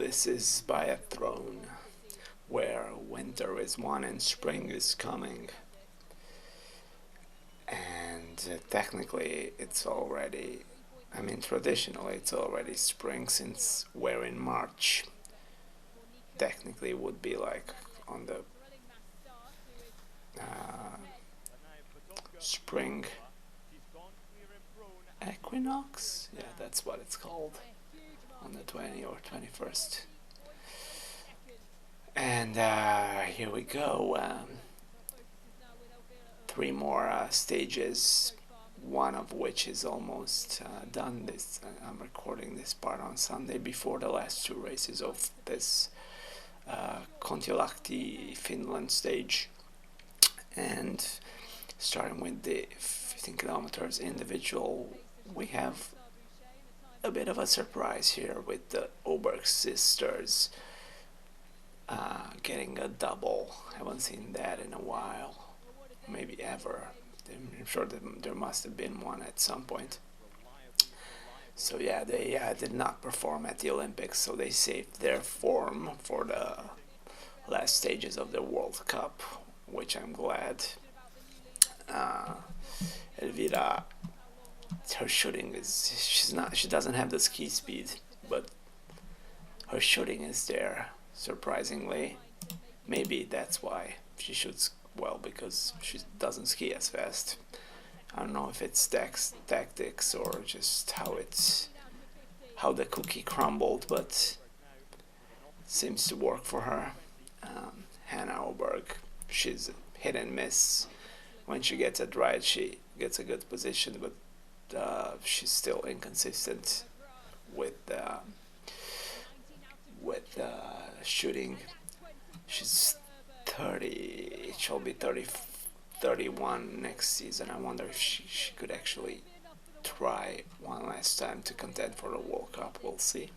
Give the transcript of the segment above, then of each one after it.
This is Biathlon, where winter is one and spring is coming. And technically, traditionally, it's already spring since we're in March. Technically, it would be like on the uh, spring equinox. Yeah, that's what it's called, on the 20th or 21st. And here we go. Three more stages, one of which is almost done. I'm recording this part on Sunday before the last two races of this Kontiolahti Finland stage. And starting with the 15 kilometers individual, we have a bit of a surprise here with the Oberg sisters getting a double. Haven't seen that in a while, maybe ever. I'm sure that there must have been one at some point. So yeah, they did not perform at the Olympics, so they saved their form for the last stages of the World Cup, which I'm glad. Uh, Elvira, her shooting is she doesn't have the ski speed, but her shooting is there, surprisingly. Maybe that's why she shoots well, because she doesn't ski as fast. I don't know if it's tactics or just how the cookie crumbled, but seems to work for her. Hannah Oberg, she's hit and miss. When she gets it right, she gets a good position, but she's still inconsistent with shooting. She's 30. She'll be 31 next season. I wonder if she could actually try one last time to contend for the World Cup. We'll see.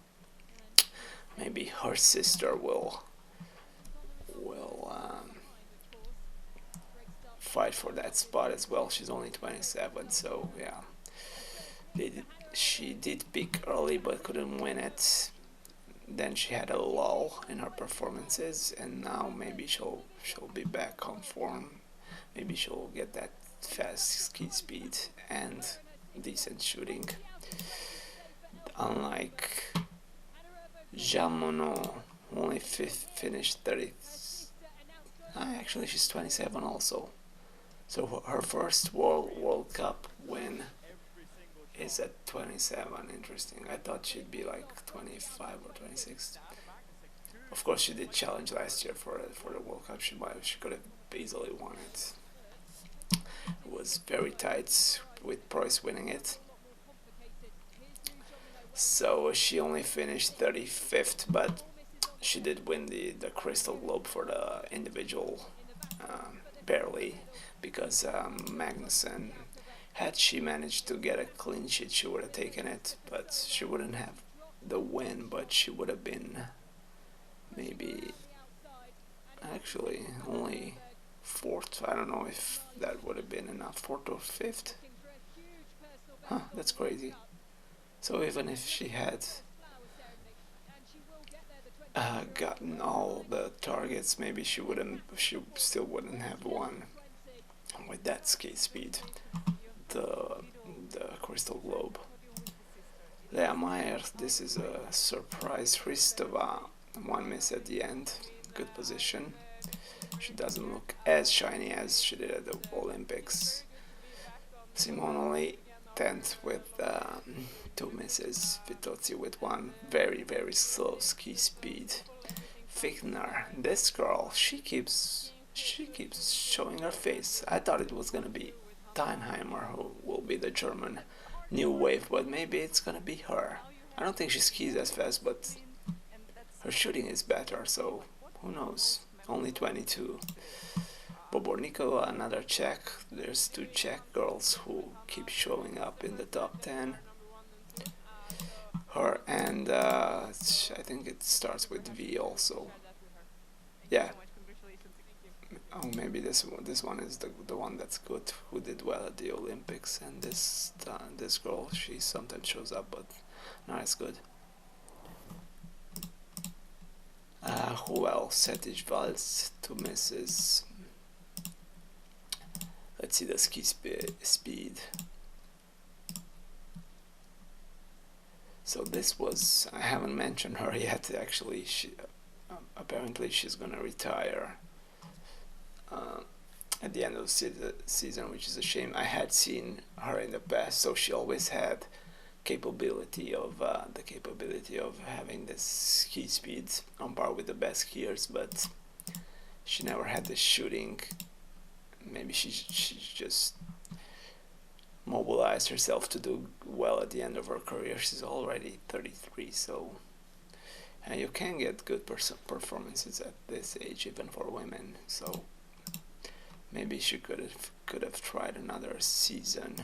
Maybe her sister will fight for that spot as well. She's only 27, so yeah. She did peak early but couldn't win it. Then she had a lull in her performances, and now maybe she'll be back on form. Maybe she'll get that fast ski speed and decent shooting. Unlike Jean Monod, who only finished 30. Actually, she's 27 also. So her first World Cup win is at 27. Interesting. I thought she'd be like 25 or 26. Of course, she did challenge last year for the World Cup. She could have easily won it. It was very tight with Preuss winning it. So she only finished 35th, but she did win the Crystal Globe for the individual, barely, because Magnussen, had she managed to get a clean sheet, she would have taken it, but she wouldn't have the win, but she would have been maybe actually only fourth. I don't know if that would have been enough, fourth or fifth. Huh, that's crazy. So even if she had gotten all the targets, maybe she still wouldn't have won with that skate speed. The Crystal Globe. Lea Meyer, this is a surprise. Ristova, one miss at the end. Good position. She doesn't look as shiny as she did at the Olympics. Simonoli, 10th with two misses. Vitozzi with one. Very, very slow ski speed. Fichtner, this girl, she keeps showing her face. I thought it was gonna be Steinheimer who will be the German new wave, but maybe it's gonna be her. I don't think she skis as fast, but her shooting is better, so who knows. Only 22. Bobornikova, another Czech. There's two Czech girls who keep showing up in the top 10. Her and I think it starts with V also. Yeah. Oh, maybe this one is the one that's good, who did well at the Olympics, and this girl, she sometimes shows up, but not as good. who else? Setich Vals, 2 misses. Let's see the ski speed. So this was, I haven't mentioned her yet. Actually, apparently she's gonna retire at the end of the season, which is a shame. I had seen her in the past, so she always had the capability of having this ski speed on par with the best skiers, but she never had the shooting. Maybe she just mobilized herself to do well at the end of her career. She's already 33, so you can get good performances at this age, even for women. So maybe she could have tried another season.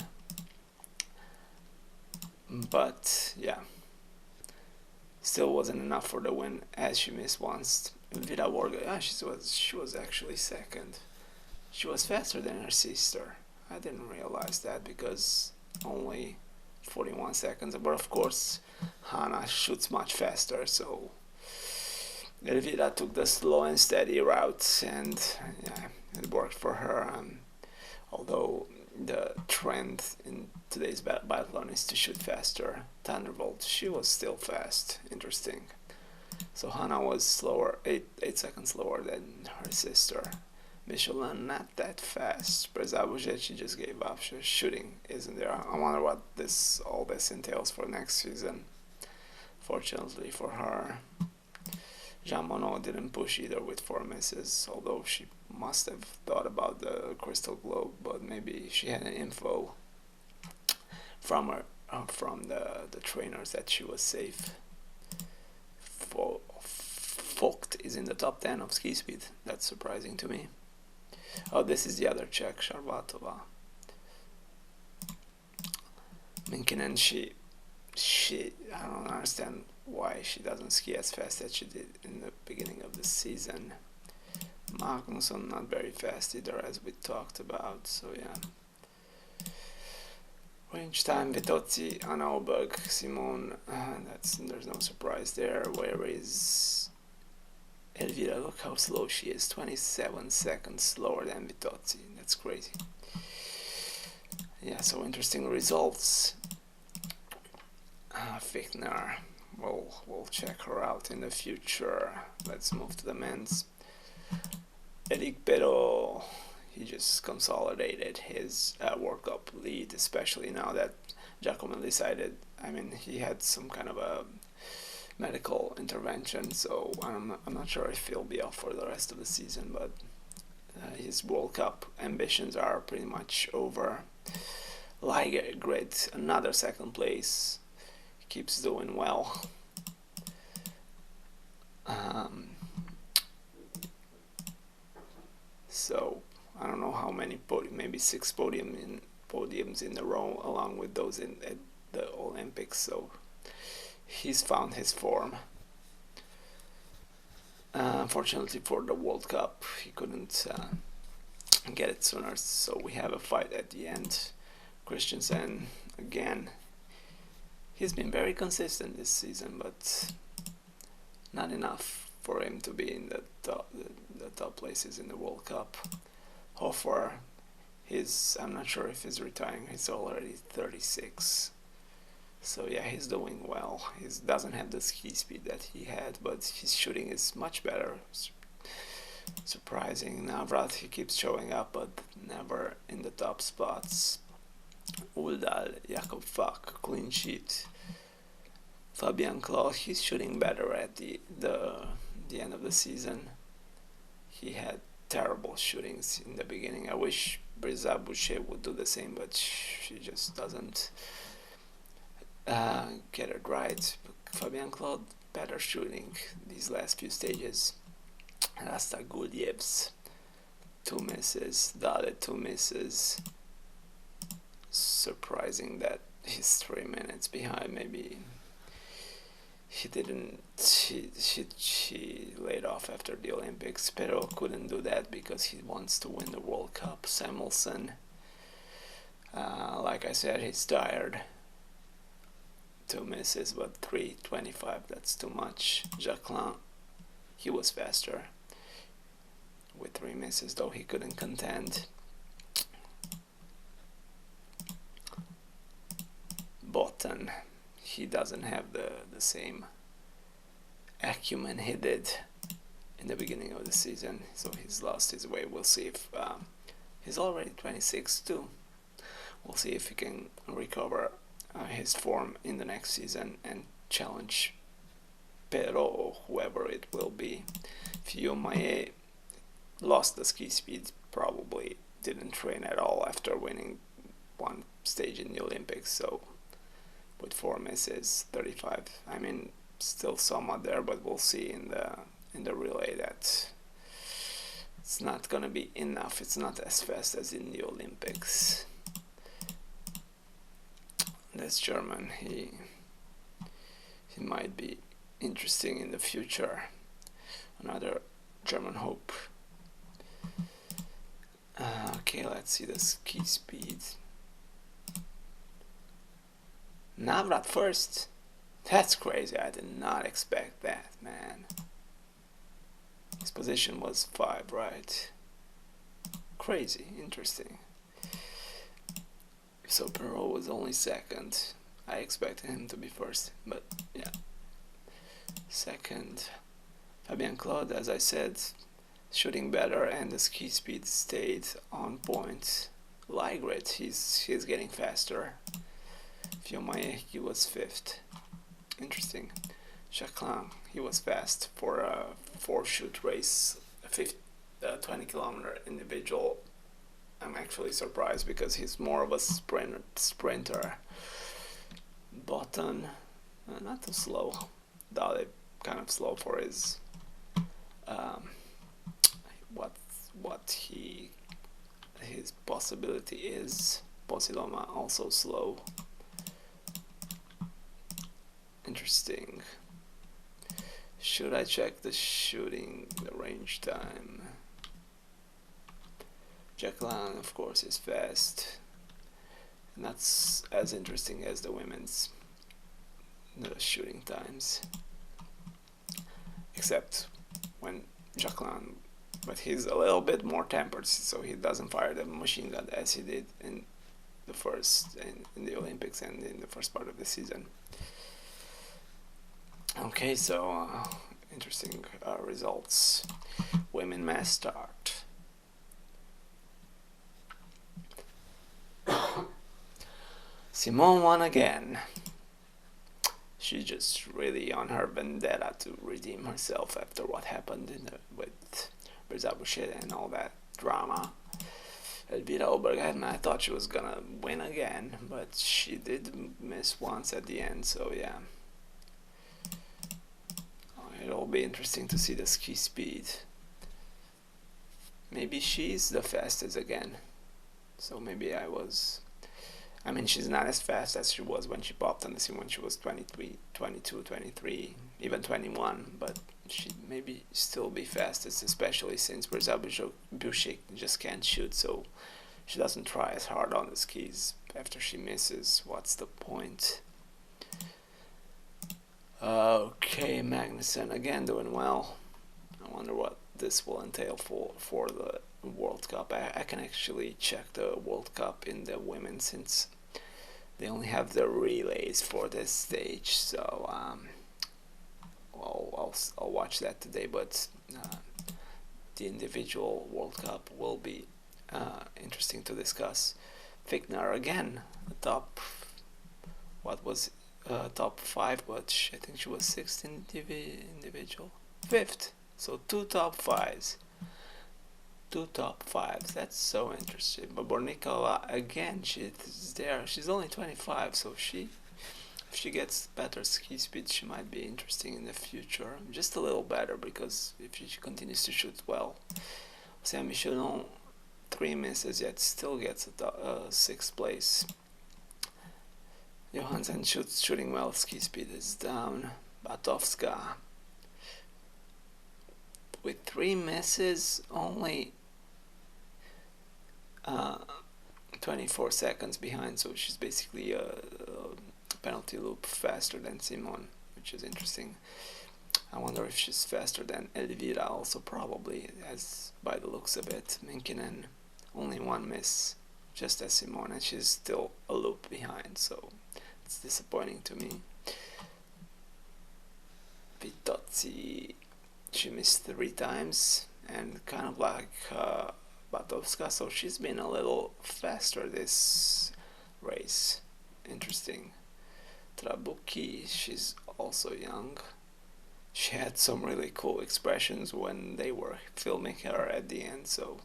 But yeah, still wasn't enough for the win, as she missed once. Vida Borga, she was actually second. She was faster than her sister. I didn't realize that because only 41 seconds. But of course, Hannah shoots much faster, so Elvira took the slow and steady route, and yeah, it worked for her. Although the trend in today's biathlon is to shoot faster, Thunderbolt, she was still fast. Interesting. So Hannah was slower, 8 seconds slower than her sister. Michelin not that fast. Brezabuzet, she just gave up. Shooting isn't there. I wonder what all this entails for next season. Fortunately for her, Jean Monod didn't push either with 4 misses, although she must have thought about the Crystal Globe, but maybe she had an info from the trainers that she was safe. Vogt is in the top 10 of ski speed. That's surprising to me. Oh, this is the other Czech, Sharbatova. Minkinen, I don't understand why she doesn't ski as fast as she did in the beginning of the season. Magnusson not very fast either, as we talked about, so yeah. Range time, Vitozzi, Anna Oberg, Simone, there's no surprise there. Where is Elvira? Look how slow she is, 27 seconds slower than Vitozzi. That's crazy. Yeah, so interesting results. Fichtner, we'll check her out in the future. Let's move to the men's. Eric Pero, he just consolidated his World Cup lead, especially now that Giacomo decided, he had some kind of a medical intervention, so I'm not sure if he'll be off for the rest of the season, but his World Cup ambitions are pretty much over. Liger, great, another second place, he keeps doing well. So I don't know how many maybe 6 podiums in a row, along with those at the Olympics. So he's found his form. Unfortunately for the World Cup, he couldn't get it sooner. So we have a fight at the end. Christensen again. He's been very consistent this season, but not enough for him to be in the top places in the World Cup. Hofer, I'm not sure if he's retiring. He's already 36. So yeah, he's doing well. He doesn't have the ski speed that he had, but his shooting is much better. Surprising. Navrat, he keeps showing up, but never in the top spots. Uldal, Jakob Fak, clean sheet. Fabian Claude, he's shooting better at the end of the season. He had terrible shootings in the beginning. I wish Briza Boucher would do the same, but she just doesn't get it right. Fabian Claude, better shooting these last few stages. Rasta Gulievs, 2 misses. Dale, 2 misses. Surprising that he's 3 minutes behind. Maybe he laid off after the Olympics. Pero couldn't do that because he wants to win the World Cup. Samuelson, like I said, he's tired. 2 misses, but 3:25, that's too much. Jacqueline, he was faster. With 3 misses, though, he couldn't contend. Button, he doesn't have the same acumen he did in the beginning of the season, so he's lost his way. We'll see if he's already 26 too. We'll see if he can recover his form in the next season and challenge Pero or whoever it will be. Fiumae lost the ski speed, probably didn't train at all after winning one stage in the Olympics, so with 4 misses, 35, I mean, still somewhat there, but we'll see in the relay that it's not gonna be enough. It's not as fast as in the Olympics. That's German. He might be interesting in the future. Another German hope. Okay, let's see the ski speed. Navrat first. That's crazy. I did not expect that, man. His position was 5, right? Crazy, interesting. So Perot was only second. I expected him to be first, but yeah. Second. Fabien Claude, as I said, shooting better, and the ski speed stayed on point. Ligret, he's getting faster. Fiumae, he was 5th. Interesting. Jacquelin, he was fast for a 4-shoot race, a 20-kilometer individual. I'm actually surprised because he's more of a sprinter. Button, not too slow. Dale kind of slow for his his possibility is. Posiloma also slow. Interesting. Should I check the range time? Jacqueline, of course, is fast. And that's as interesting as the women's shooting times. Except when Jacqueline, but he's a little bit more tempered, so he doesn't fire the machine gun as he did in the Olympics and in the first part of the season. Okay, so interesting results. Women mass start. Simone won again. She's just really on her vendetta to redeem herself after what happened with Berzabushet and all that drama. Elvira Obergheim, I thought she was gonna win again, but she did miss once at the end, so yeah. It'll be interesting to see the ski speed. Maybe she's the fastest again. So maybe I mean, she's not as fast as she was when she popped on the scene when she was 23, 22, 23, even 21, but she'd maybe still be fastest, especially since Berzabushet just can't shoot, so she doesn't try as hard on the skis after she misses. What's the point? Okay, Magnussen again doing well. I wonder what this will entail for the World Cup. I can actually check the World Cup in the women since they only have the relays for this stage, so I'll watch that today, but the individual World Cup will be interesting to discuss. Fichtner again, top top 5, but I think she was 6th individual, 5th, so 2 top 5s. 2 top 5s, that's so interesting. But Bornikova again, she's there. She's only 25, so if she gets better ski speed, she might be interesting in the future. Just a little better, because if she continues to shoot well. Sam Michelon, 3 misses, yet still gets a 6th place. Johansen shooting well, ski speed is down. Batovska with 3 misses, only 24 seconds behind, so she's basically a penalty loop faster than Simon, which is interesting. I wonder if she's faster than Elvira also, probably, as by the looks of it. Minkinen only one miss, just as Simone, and she's still a loop behind, so it's disappointing to me. Vitozzi, she missed 3 times, and kind of like Batowska, so she's been a little faster this race. Interesting. Trabucchi, she's also young. She had some really cool expressions when they were filming her at the end, so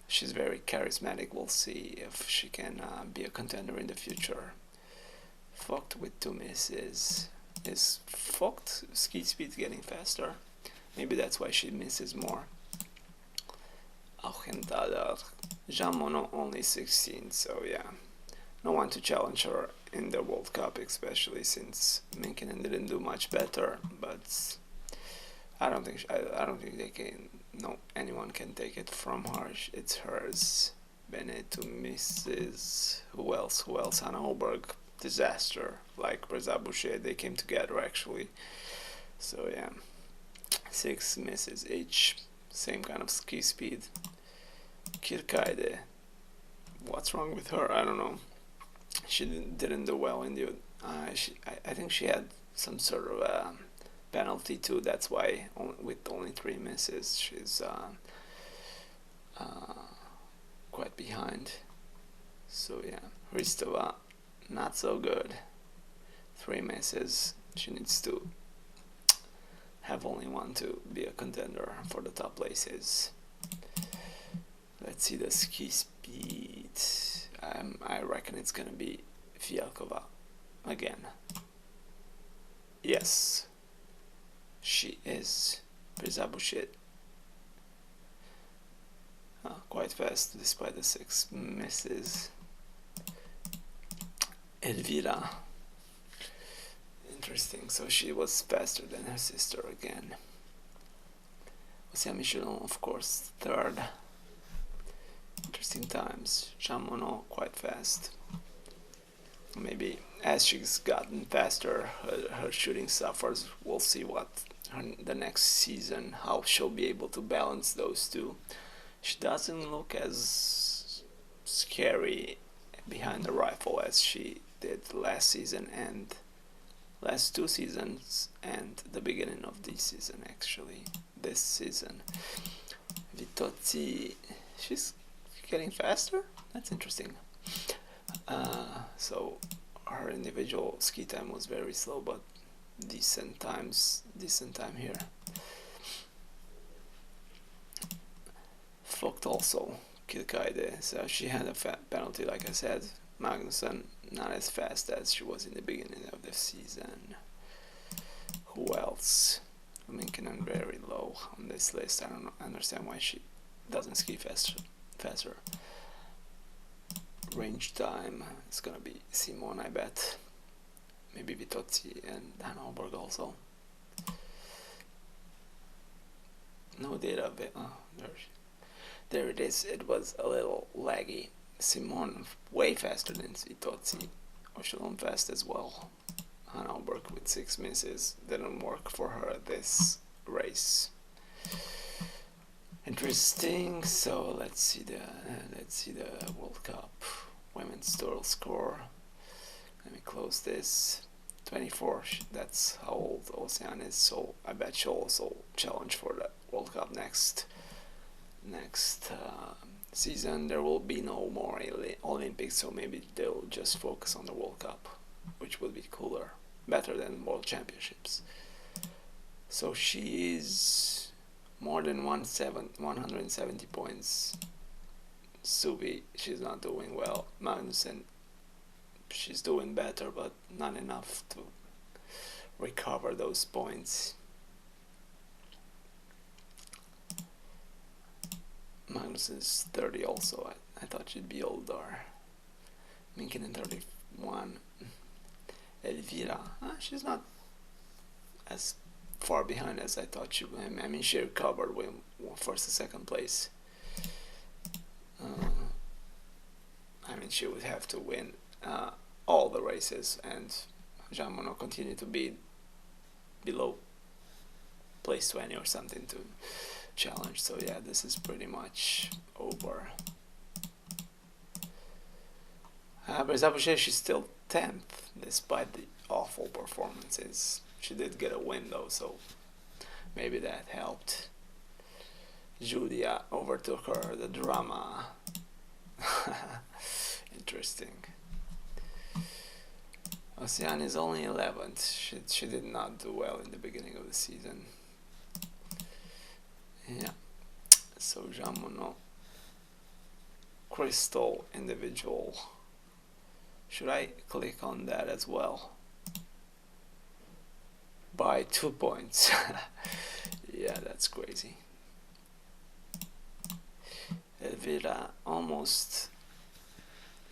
she's very charismatic. We'll see if she can be a contender in the future. Vogt with 2 misses. Is Vogt ski speed getting faster? Maybe that's why she misses more. Auchenthaler. Jean Monod only 16, so yeah. No one to challenge her in the World Cup, especially since Minkinen didn't do much better. But I don't think they can. No, anyone can take it from her. It's hers. Bennett to Mrs. Who else? Hannah Holberg. Disaster. Like Breza Boucher, they came together actually. So yeah, 6 misses each. Same kind of ski speed. Kirkaide. What's wrong with her? I don't know. She didn't do well in the. I think she had some sort of penalty too. That's why with only 3 misses, she's quite behind. So yeah, Ristova, not so good. 3 misses. She needs to have only one to be a contender for the top places. Let's see the ski speed. I reckon it's gonna be Fialkova again. Yes, she is. Brizabushit. Quite fast despite the 6 misses. Elvira. Interesting, so she was faster than her sister again. Osia Michelon, of course, 3rd. Interesting times. Jean Monod quite fast. Maybe as she's gotten faster, her shooting suffers. We'll see what the next season, how she'll be able to balance those two. She doesn't look as scary behind the rifle as she did last season and last 2 seasons and the beginning of this season actually. This season. Vitozzi, she's getting faster? That's interesting. So her individual ski time was very slow, but decent time here. Vogt also, Kirkaide, so she had a penalty like I said. Magnussen not as fast as she was in the beginning of the season. Who else? Minkinen very low on this list. I don't understand why she doesn't ski faster. Range time, it's gonna be Simone, I bet. Maybe Vitozzi and Hanoverg also. No data. There it is. It was a little laggy. Simone way faster than Vitozzi. Ochelon fast as well. Hanoverg with 6 misses. Didn't work for her this race. Interesting. So let's see the World Cup women's total score. Let me close this. 24. That's how old Ocean is. So I bet she'll also challenge for the World Cup next season. There will be no more Olympics, so maybe they'll just focus on the World Cup, which will be cooler, better than World Championships. So she is more than 170 points. Suvi, she's not doing well. Magnussen, she's doing better, but not enough to recover those points. Magnussen is 30 also. I thought she'd be older. Minkinen 31. Elvira, she's not as far behind as I thought she would. I mean, she recovered with first and second place. I mean, she would have to win all the races, and Jean Monod continue to be below least 20 or something to challenge. So yeah, this is pretty much over. But Zabuche, she's still 10th despite the awful performances. She did get a win though, so maybe that helped. Julia overtook her, the drama. Interesting. Oceane is only 11th. She did not do well in the beginning of the season. Yeah. So Jean Monod. Crystal individual. Should I click on that as well? By 2 points. Yeah, that's crazy. Elvira almost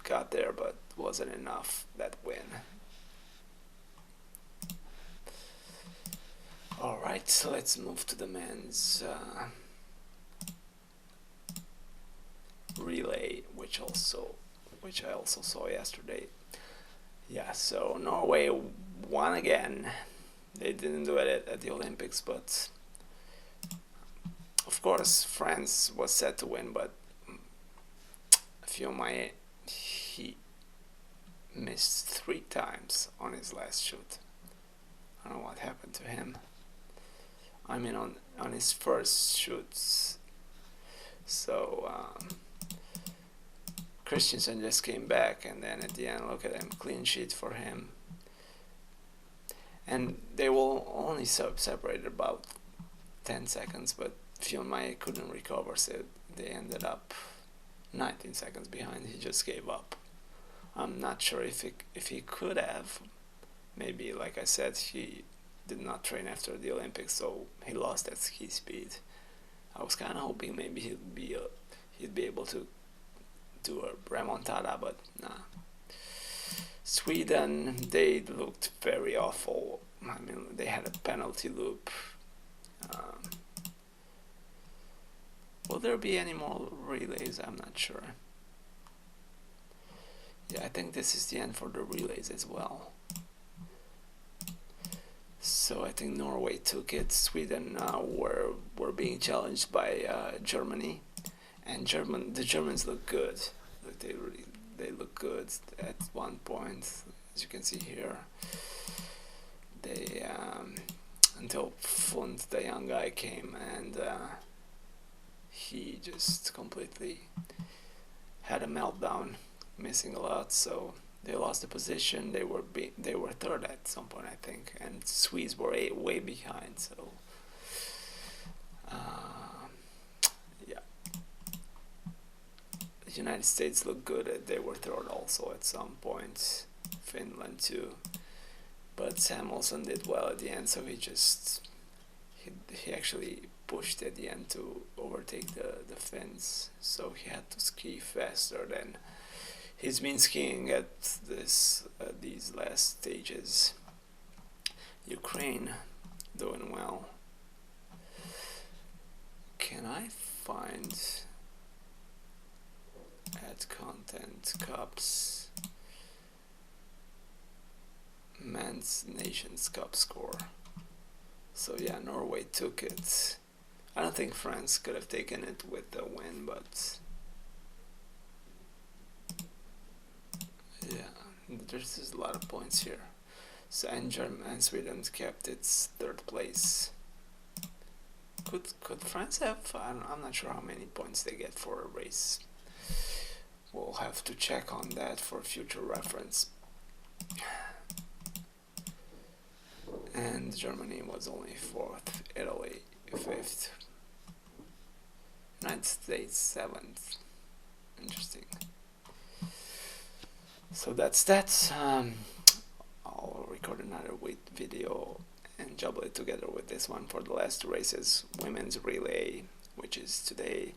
got there, but wasn't enough, that win. Alright, so let's move to the men's relay, which I also saw yesterday. Yeah, so Norway won again. They didn't do it at the Olympics, but of course France was set to win, but Fiumae, he missed 3 times on his last shoot. I don't know what happened to him. I mean on his first shoots. So Christensen just came back, and then at the end, look at him, clean sheet for him. And they will only separated about 10 seconds, but Fiumae couldn't recover, so they ended up 19 seconds behind. He just gave up. I'm not sure if he could have. Maybe, like I said, he did not train after the Olympics, so he lost that ski speed. I was kind of hoping maybe he'd be able to do a remontada, but nah. Sweden, they looked very awful. I mean, they had a penalty loop. Will there be any more relays? I'm not sure. Yeah, I think this is the end for the relays as well. So I think Norway took it. Sweden were being challenged by Germany, and the Germans look good. Look, they look good at one point, as you can see here. They until Fund, the young guy, came, and he just completely had a meltdown, missing a lot. So they lost the position. They were third at some point, I think, and Swedes were way behind. So yeah, the United States looked good. They were third also at some point. Finland too, but Samuelsson did well at the end. So he actually pushed at the end to overtake the Finns. So he had to ski faster than he's been skiing at these last stages. Ukraine doing well. Can I find add content cups men's Nations Cup score? So yeah, Norway took it. I don't think France could have taken it with the win, but yeah, there's just a lot of points here. So and Sweden kept its third place. Could France have? I'm not sure how many points they get for a race. We'll have to check on that for future reference. And Germany was only 4th, Italy 5th, United States 7th. Interesting. So that's that. I'll record another video and jumble it together with this one for the last 2 races. Women's relay, which is today,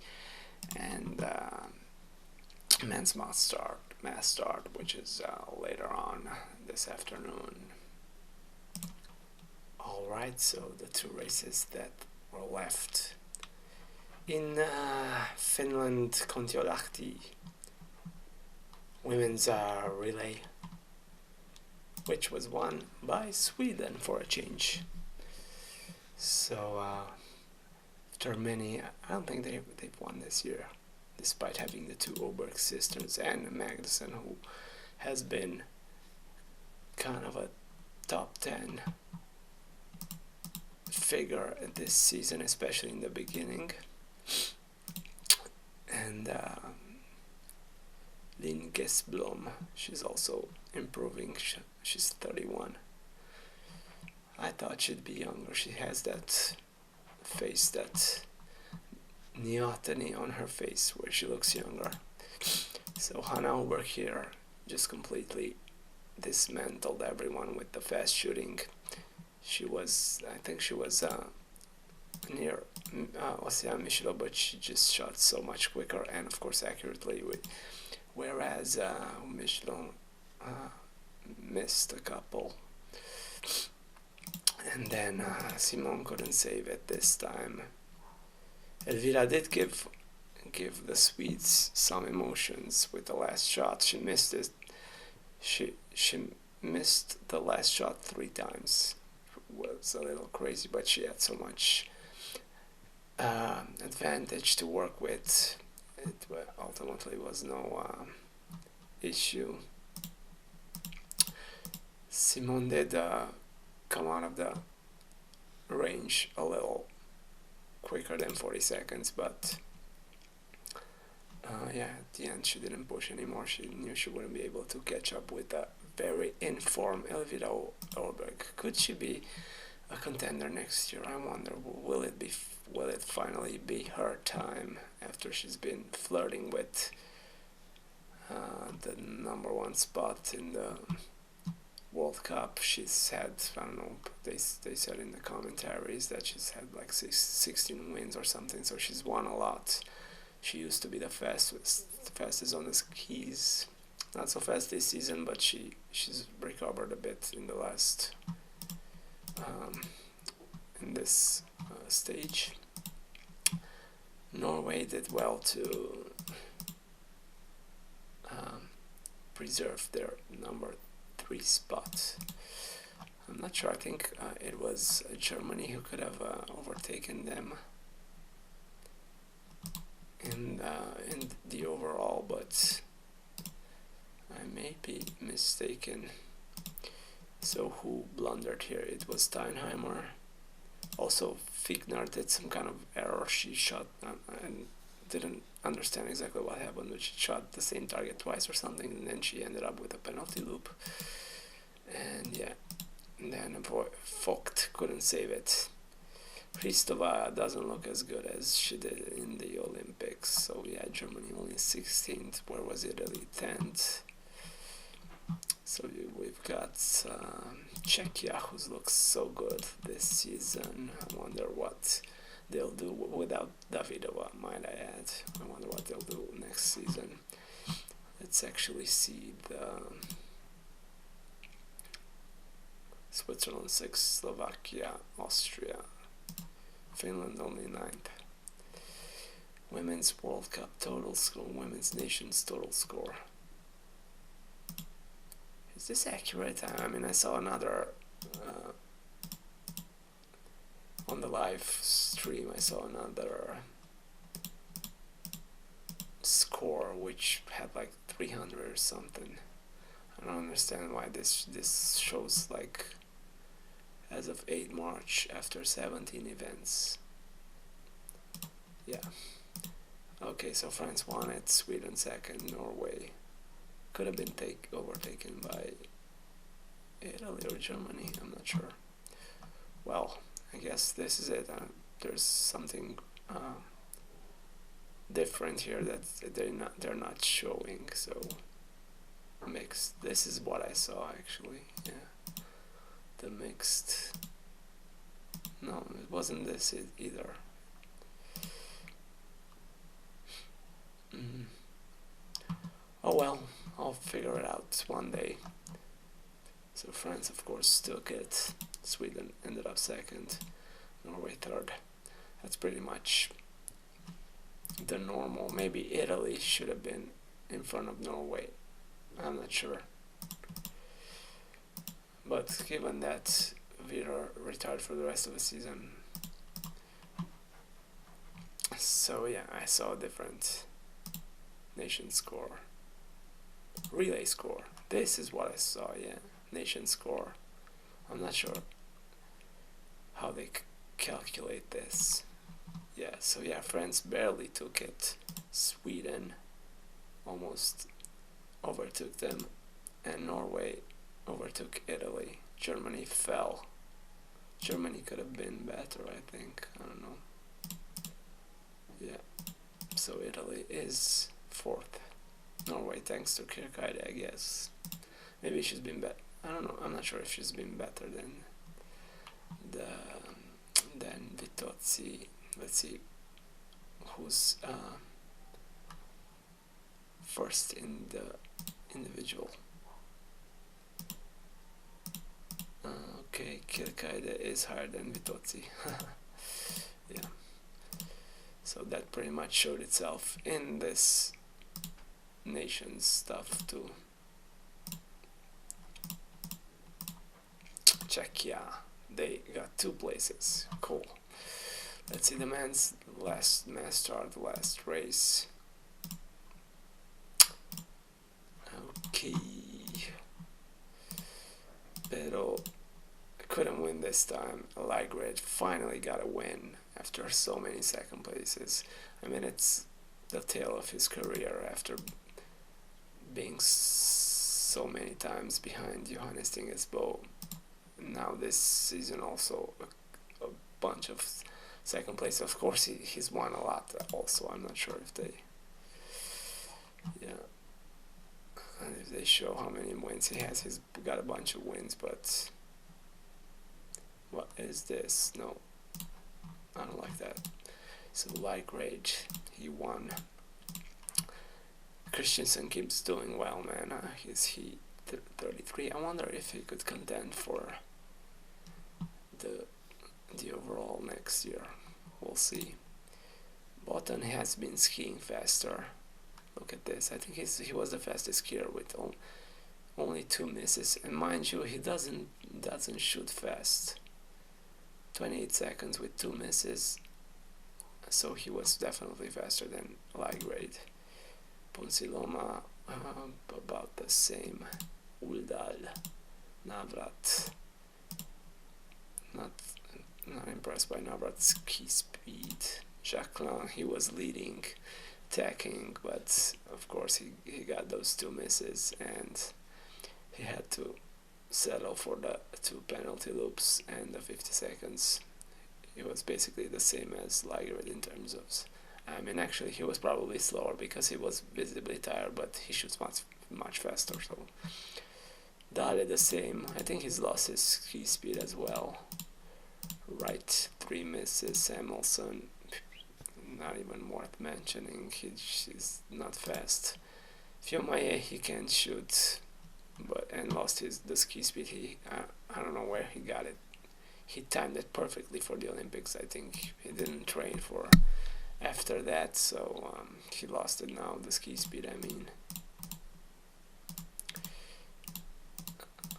and men's mass start, which is later on this afternoon. Alright, so the 2 races that were left. In Finland, Kontiolahti, women's relay, which was won by Sweden for a change. So So after many, I don't think they've won this year, despite having the two Oberg sisters and Magnussen, who has been kind of a top 10 figure this season, especially in the beginning. And Lynn Gesblom, she's also improving. She's 31. I thought she'd be younger. She has that face, that neoteny on her face where she looks younger. So Hannah Oberg here just completely dismantled everyone with the fast shooting. I think she was near Ocean Michelot, but she just shot so much quicker and of course accurately, whereas Michelot missed a couple. And then Simone couldn't save it this time. Elvira did give the Swedes some emotions with the last shot. She missed it. She missed the last shot 3 times. It was a little crazy, but she had so much advantage to work with. It ultimately was no issue. Simone did come out of the range a little quicker than 40 seconds, but at the end she didn't push anymore. She knew she wouldn't be able to catch up with a very informed Elvira Oberg. Could she be a contender next year? I wonder, will it finally be her time after she's been flirting with the #1 spot in the World Cup? She's had, I don't know, they said in the commentaries that she's had like 16 wins or something, so she's won a lot. She used to be the fastest on the skis. Not so fast this season, but she's recovered a bit in the last in this stage. Norway did well to preserve their #3 spot. I'm not sure. I think it was Germany who could have overtaken them in the overall, but I may be mistaken. So who blundered here? It was Steinheimer. Also, Fichtner did some kind of error. She shot and didn't understand exactly what happened, but she shot the same target twice or something, and then she ended up with a penalty loop. And then Vogt couldn't save it. Kristova doesn't look as good as she did in the Olympics. So Germany only 16th. Where was Italy? 10th. So we've got Czechia, who looks so good this season. I wonder what they'll do without Davidova, might I add. I wonder what they'll do next season. Let's actually see the Switzerland 6th, Slovakia, Austria, Finland only 9th. Women's World Cup total score, Women's Nations total score. Is this accurate? I mean, I saw another on the live stream. I saw another score which had like 300 or something. I don't understand why this shows like as of 8 March after 17 events. Yeah. Okay, so France won it, Sweden second, Norway could have been overtaken by Italy or Germany, I'm not sure. Well, I guess this is it. There's something different here that they're not showing. So mixed. This is what I saw actually. Yeah, the mixed. No, it wasn't this either. Oh well, I'll figure it out one day. So France, of course, took it. Sweden ended up second. Norway third. That's pretty much the normal. Maybe Italy should have been in front of Norway. I'm not sure. But given that Vera retired for the rest of the season, So yeah, I saw a different nation score. Relay score. This is what I saw, yeah. Nation score. I'm not sure how they calculate this. Yeah, so yeah, France barely took it. Sweden almost overtook them, and Norway overtook Italy. Germany fell. Germany could have been better, I think. I don't know. Yeah, so Italy is fourth. Norway, thanks to Kirkheide, I guess. Maybe she's been better. I don't know. I'm not sure if she's been better the than Vitozzi. Let's see who's first in the individual. Okay, Kirkheide is higher than Vitozzi. Yeah. So that pretty much showed itself in this nations stuff too. Czechia, they got 2 places. Cool. Let's see the men's last start, last race. Okay. Pero couldn't win this time. Ligrid finally got a win after so many second places. I mean, it's the tale of his career after being so many times behind Johannes Tingesbo. Now this season also a bunch of second place. Of course he's won a lot also. I'm not sure if they, yeah, and if they show how many wins he has. He's got a bunch of wins, but what is this? No, I don't like that. So like Rage, he won. Christensen keeps doing well, man. He 33. I wonder if he could contend for the overall next year. We'll see. Botan has been skiing faster. Look at this. I think he was the fastest skier with only 2 misses. And mind you, he doesn't shoot fast. 28 seconds with 2 misses. So he was definitely faster than Ligrade. Ponsiloma about the same. Uldal, Navrat. Not impressed by Navrat's ski speed. Jacquelin, he was leading, attacking, but of course he got those 2 misses and he had to settle for the 2 penalty loops and the 50 seconds. It was basically the same as Ligered in terms of, I mean, actually he was probably slower because he was visibly tired, but he shoots much faster. So Dale the same. I think he's lost his ski speed as well. Right, 3 misses. Samuelson, not even worth mentioning. He's not fast. Fiomaye, he can shoot, and lost the ski speed. I don't know where he got it. He timed it perfectly for the Olympics. I think he didn't train for after that, so he lost it now. The ski speed, I mean.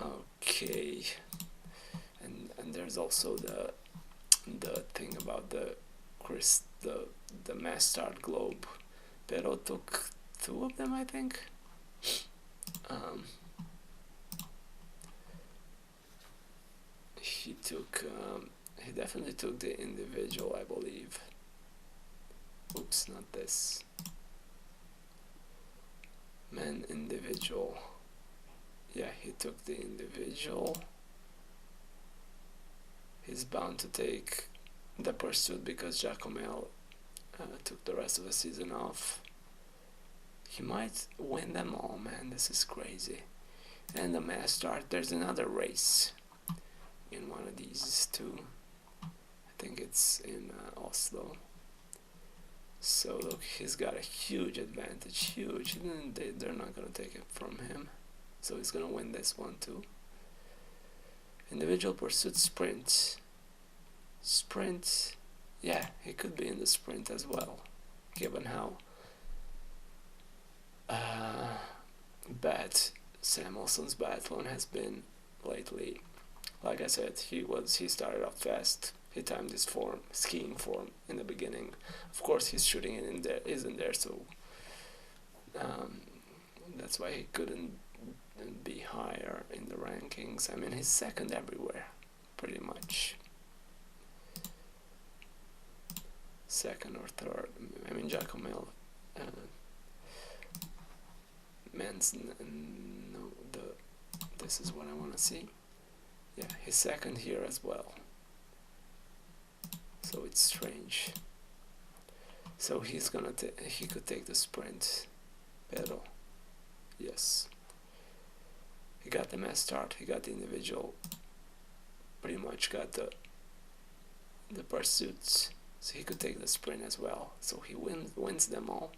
Okay, and there's also the thing about the mass start globe. Pero took 2 of them, I think. He definitely took the individual, I believe. Oops, not this. Men individual. Yeah, he took the individual. He's bound to take the pursuit because Jacomel took the rest of the season off. He might win them all, man. This is crazy. And the mass start, there's another race in one of these 2. I think it's in Oslo. So look, he's got a huge advantage, huge. They're not going to take it from him. So he's going to win this one too. Individual pursuit sprint. Sprint, yeah, he could be in the sprint as well, given how bad Samuelson's biathlon has been lately. Like I said, he started off fast He timed his skiing form in the beginning. Of course, his shooting isn't there, so um, that's why he couldn't be higher in the rankings. I mean, he's second everywhere, pretty much. Second or third. I mean, Giacomelli, men's no, this is what I want to see. Yeah, he's second here as well. So it's strange. So he could take the sprint. Pero, yes. He got the mass start, he got the individual, pretty much got the pursuits, so he could take the sprint as well. So he wins them all.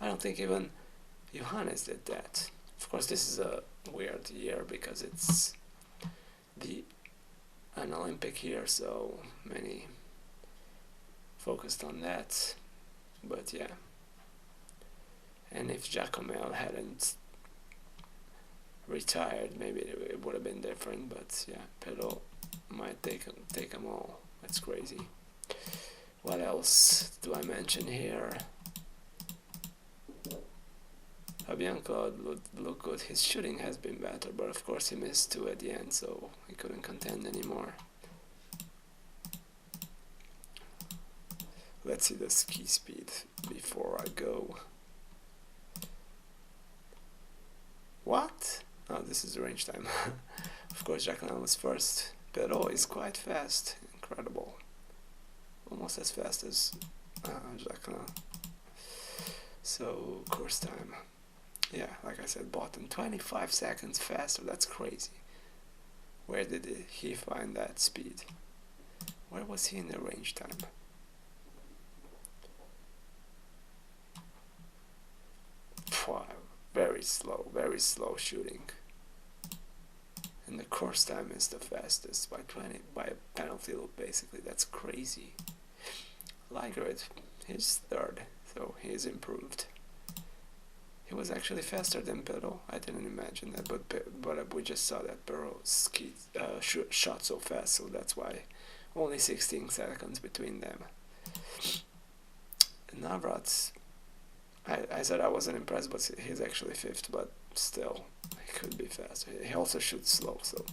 I don't think even Johannes did that. Of course, this is a weird year because it's an Olympic year, so many focused on that. But yeah. And if Giacomelli hadn't retired, maybe it would have been different. But yeah, Pedro might take them all. That's crazy. What else do I mention here? Fabian-Claude looked good. His shooting has been better, but of course he missed 2 at the end, so he couldn't contend anymore. Let's see the ski speed before I go. What? Oh, this is the range time. Of course, Jacqueline was first. Pero is quite fast. Incredible. Almost as fast as Jacqueline. So, course time. Yeah, like I said, bottom 25 seconds faster. That's crazy. Where did he find that speed? Where was he in the range time? Wow, very slow shooting. And the course time is the fastest by a penalty loop, basically. That's crazy. Ligerud, he's third, so he's improved. He was actually faster than Pedro. I didn't imagine that, but we just saw that Pedro shot so fast, so that's why only 16 seconds between them. Navrat, I said I wasn't impressed, but he's actually fifth, but still, he could be faster. He also shoots slow, so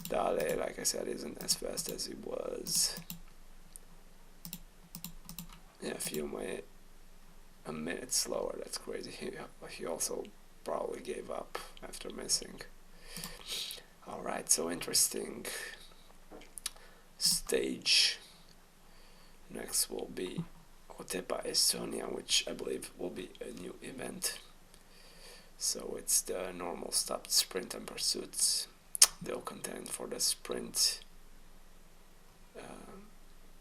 Dale, like I said, isn't as fast as he was. Yeah, a minute slower. That's crazy. He also probably gave up after missing. Alright, so interesting stage. Next will be Otepää, Estonia, which I believe will be a new event. So it's the normal stopped sprint and pursuits. They'll contend for the sprint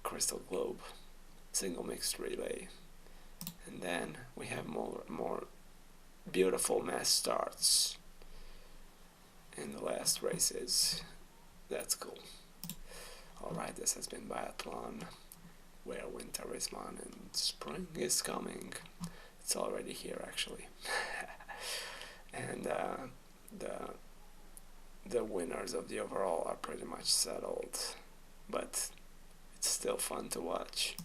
crystal globe, single mixed relay. And then we have more beautiful mass starts in the last races. That's cool. Alright, this has been Biathlon, where winter is gone and spring is coming. It's already here, actually. And the winners of the overall are pretty much settled, but it's still fun to watch.